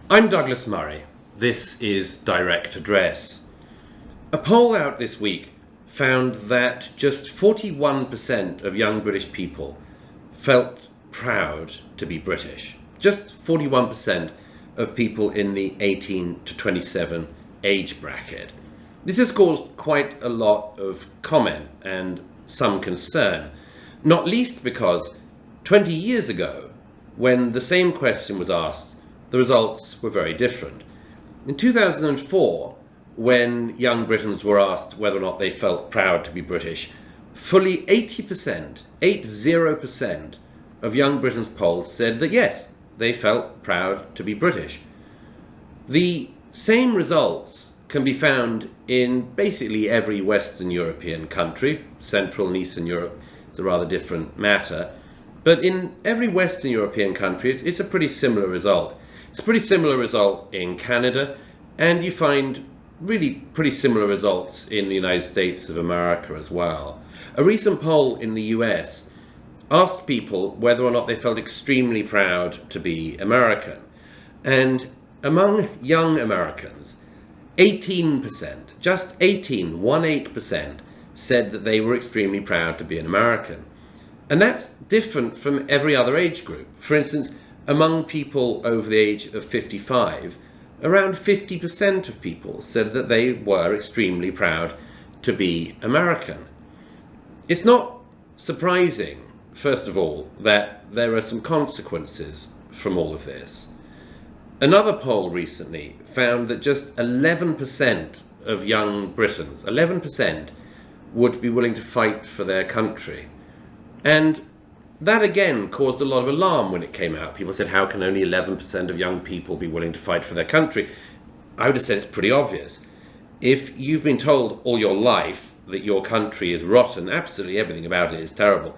I'm Douglas Murray. This is Direct Address. A poll out this week found that just 41% of young British people felt proud to be British. Just 41% of people in the 18 to 27 age bracket. This has caused quite a lot of comment and some concern, not least because 20 years ago, when the same question was asked, the results were very different. In 2004, when young Britons were asked whether or not they felt proud to be British, fully 80% of young Britons polled said that yes, they felt proud to be British. The same results can be found in basically every Western European country. Central and Eastern Europe is a rather different matter. But in every Western European country, it's a pretty similar result. It's a pretty similar result in Canada, and you find really pretty similar results in the United States of America as well. A recent poll in the US asked people whether or not they felt extremely proud to be American. And among young Americans, 18%, just 18% said that they were extremely proud to be an American. And that's different from every other age group. For instance, among people over the age of 55, around 50% of people said that they were extremely proud to be American. It's not surprising, first of all, that there are some consequences from all of this. Another poll recently found that just 11% of young Britons, 11%, would be willing to fight for their country. And that again caused a lot of alarm when it came out. People said, how can only 11% of young people be willing to fight for their country? I would have said it's pretty obvious. If you've been told all your life that your country is rotten, absolutely everything about it is terrible,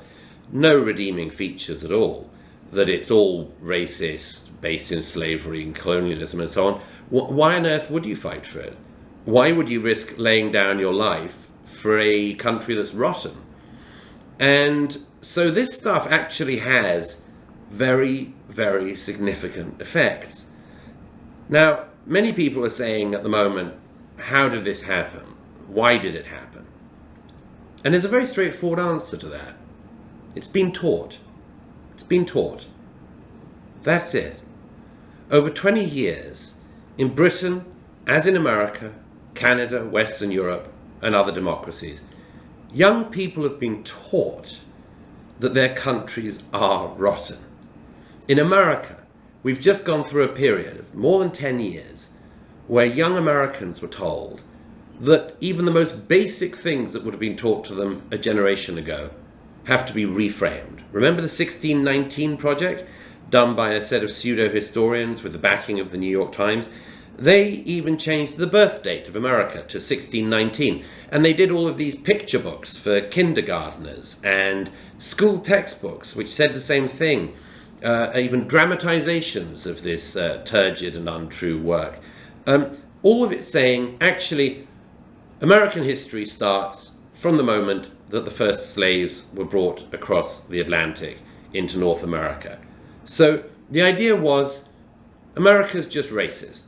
no redeeming features at all, that it's all racist, based in slavery and colonialism and so on, why on earth would you fight for it? Why would you risk laying down your life for a country that's rotten? And so this stuff actually has very, very significant effects. Now, many people are saying at the moment, how did this happen? Why did it happen? And there's a very straightforward answer to that. It's been taught. It's been taught. That's it. Over 20 years, in Britain, as in America, Canada, Western Europe, and other democracies, young people have been taught that their countries are rotten. In America, we've just gone through a period of more than 10 years where young Americans were told that even the most basic things that would have been taught to them a generation ago have to be reframed. Remember the 1619 Project, done by a set of pseudo-historians with the backing of the New York Times? They even changed the birth date of America to 1619. And they did all of these picture books for kindergarteners and school textbooks, which said the same thing. Even dramatizations of this turgid and untrue work. All of it saying, actually, American history starts from the moment that the first slaves were brought across the Atlantic into North America. So the idea was, America's just racist.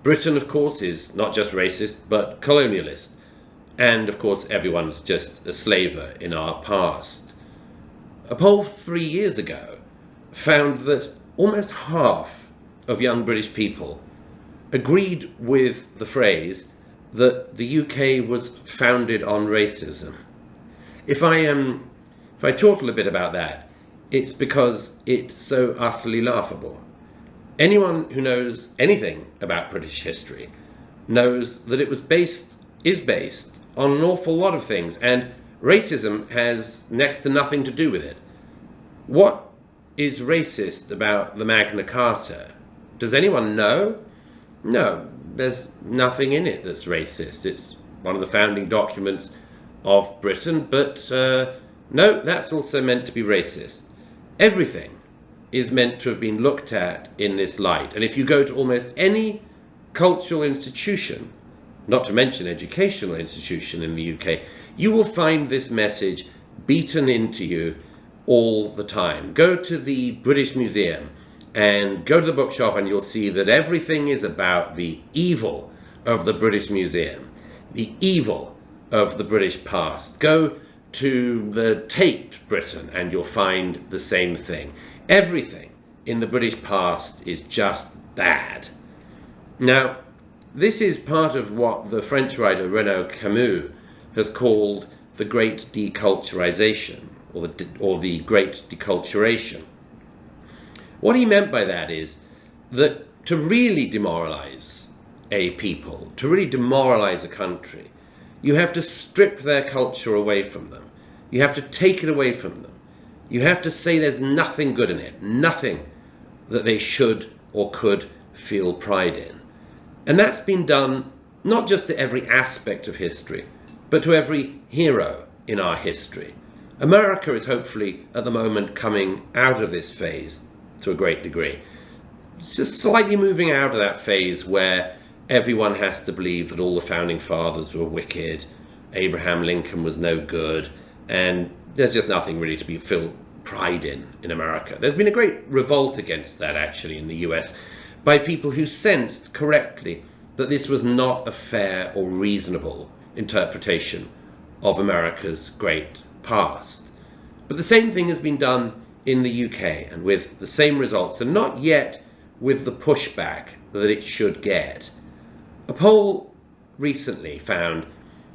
Britain, of course, is not just racist, but colonialist. And, of course, everyone's just a slaver in our past. A poll 3 years ago found that almost half of young British people agreed with the phrase that the UK was founded on racism. If I chortle a bit about that, it's because it's so utterly laughable. Anyone who knows anything about British history knows that it is based on an awful lot of things, and racism has next to nothing to do with it. What is racist about the Magna Carta? Does anyone know? No, there's nothing in it that's racist. It's one of the founding documents of Britain, but no, that's also meant to be racist. Everything is meant to have been looked at in this light. And if you go to almost any cultural institution, not to mention educational institution in the UK, you will find this message beaten into you all the time. Go to the British Museum and go to the bookshop and you'll see that everything is about the evil of the British Museum, the evil of the British past. Go to the Tate Britain and you'll find the same thing. Everything in the British past is just bad. Now, this is part of what the French writer Renaud Camus has called the Great Deculturation, or the Great Deculturation. What he meant by that is that to really demoralize a people, to really demoralize a country, you have to strip their culture away from them. You have to take it away from them. You have to say there's nothing good in it, nothing that they should or could feel pride in. And that's been done not just to every aspect of history, but to every hero in our history. America is hopefully at the moment coming out of this phase to a great degree. It's just slightly moving out of that phase where everyone has to believe that all the founding fathers were wicked, Abraham Lincoln was no good, and there's just nothing really to be feel pride in America. There's been a great revolt against that actually in the US by people who sensed correctly that this was not a fair or reasonable interpretation of America's great past. But the same thing has been done in the UK, and with the same results, and not yet with the pushback that it should get. A poll recently found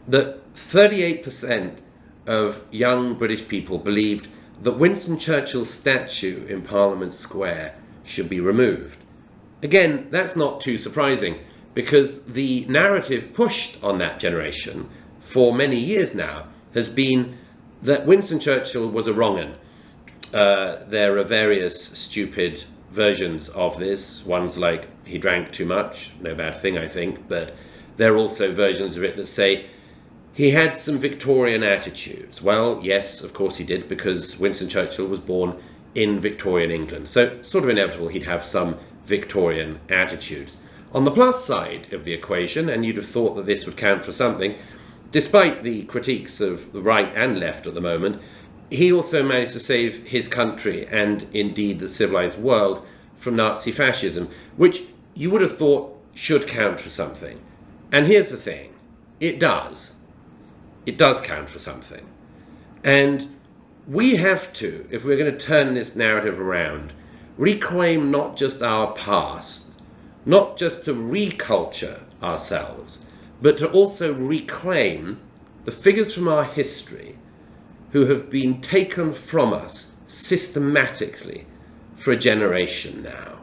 that 38% of young British people believed that Winston Churchill's statue in Parliament Square should be removed. Again, that's not too surprising, because the narrative pushed on that generation for many years now has been that Winston Churchill was a wrong-un. There are various stupid versions of this. One's like, he drank too much, no bad thing, I think, but there are also versions of it that say he had some Victorian attitudes. Well, yes, of course he did, because Winston Churchill was born in Victorian England, so sort of inevitable he'd have some Victorian attitudes. On the plus side of the equation, and you'd have thought that this would count for something, despite the critiques of the right and left at the moment, he also managed to save his country and indeed the civilized world from Nazi fascism, which you would have thought should count for something. And here's the thing, it does. It does count for something. And we have to, if we're going to turn this narrative around, reclaim not just our past, not just to reculture ourselves, but to also reclaim the figures from our history who have been taken from us systematically for a generation now.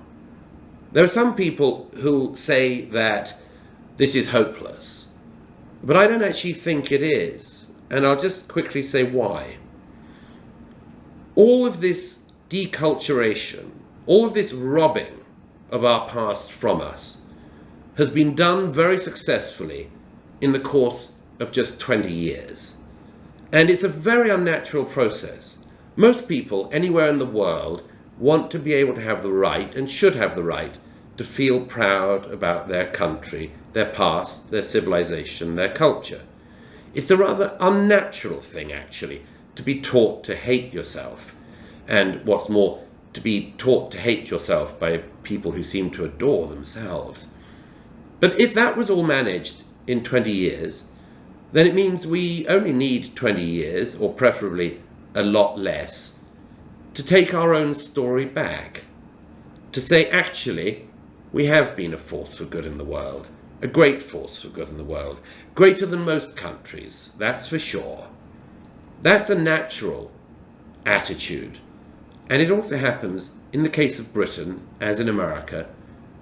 There are some people who say that this is hopeless, but I don't actually think it is, and I'll just quickly say why. All of this deculturation, all of this robbing of our past from us has been done very successfully in the course of just 20 years. And it's a very unnatural process. Most people anywhere in the world want to be able to have the right, and should have the right, to feel proud about their country, their past, their civilization, their culture. It's a rather unnatural thing, actually, to be taught to hate yourself. And what's more, to be taught to hate yourself by people who seem to adore themselves. But if that was all managed in 20 years, then it means we only need 20 years, or preferably a lot less, to take our own story back. To say, actually, we have been a force for good in the world, a great force for good in the world, greater than most countries, that's for sure. That's a natural attitude. And it also happens, in the case of Britain, as in America,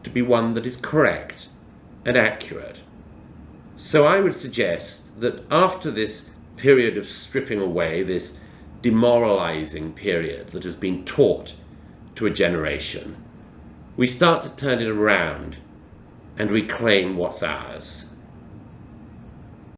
to be one that is correct and accurate. So I would suggest that after this period of stripping away, this demoralizing period that has been taught to a generation, we start to turn it around and reclaim what's ours.